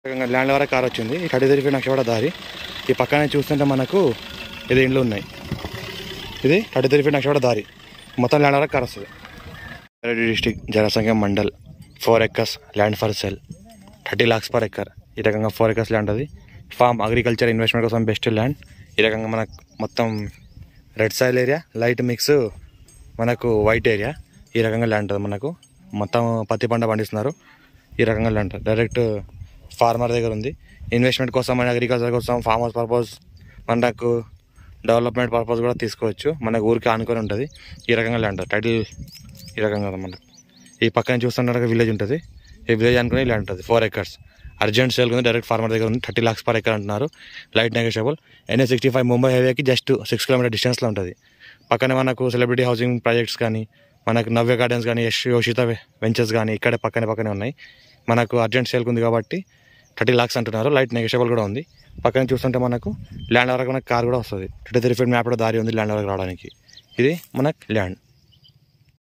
Land వరకు car వచ్చింది. 33 feet నక్షవాడ దారి. ఈ పక్కనే చూస్తుంటే మనకు ఇది ఇండ్లు ఉన్నాయి. ఇది 33 feet నక్షవాడ దారి. మొత్తం ల్యాండ్ వరకు కార్ వస్తుంది. రంగారెడ్డి డిస్టిక్ జనసంఖ్య mandal 4 acres land for sale 30 lakhs per acre. ఈ రకంగా 4 acres ల్యాండ్ అది. ఫార్మ్ అగ్రికల్చర్ ఇన్వెస్ట్మెంట్ కోసం బెస్ట్ ల్యాండ్. ఈ రకంగా మనకు మొత్తం red soil area, light mix, మనకు వైట్ ఏరియా. ఈ రకంగా ల్యాండ్ ఉంటుంది. మనకు మొత్తం పత్తి పంట పండిస్తున్నారు. ఈ రకంగా ల్యాండ్ డైరెక్ట్ ఫార్మర్ దగ్గర ఉంది. ఇన్వెస్ట్మెంట్ కోసం అండ్ అగ్రికల్చర్ కోసం, ఫార్మ్ హౌస్ పర్పస్, మనకు డెవలప్మెంట్ పర్పస్ కూడా తీసుకోవచ్చు. మనకు ఊరికి ఆనుకొని ఉంటుంది. ఈ రకంగా ల్యాండ్ టైటిల్ ఈ రకంగా మనకు. ఈ పక్కన చూస్తున్నట్టుగా విలేజ్ ఉంటుంది. ఈ విలేజ్ అనుకుని ల్యాండ్ ఉంటుంది. 4 acres అర్జెంట్ సేల్ ఉంది. డైరెక్ట్ ఫార్మర్ దగ్గర ఉంది. 30 lakhs per acre అంటున్నారు. Light negotiable. NH65 ముంబై హైవేకి జస్ట్ 6 km డిస్టెన్స్లో ఉంటుంది. పక్కనే మనకు సెలబ్రిటీ హౌసింగ్ ప్రాజెక్ట్స్ కానీ, మనకు నవ్య గార్డెన్స్ కానీ, యోషిత వెంచర్స్ కానీ ఇక్కడే పక్కనే ఉన్నాయి. మనకు అర్జెంట్ సేల్ ఉంది కాబట్టి 30 lakhs అంటున్నారు. లైట్ నెగోషియబుల్ కూడా ఉంది. పక్కన చూస్తుంటే మనకు ల్యాండ్ వరకు మనకు కార్ కూడా వస్తుంది. 33 feet మ్యాప్ దారి ఉంది ల్యాండ్ వరకు రావడానికి. ఇది మనకు ల్యాండ్.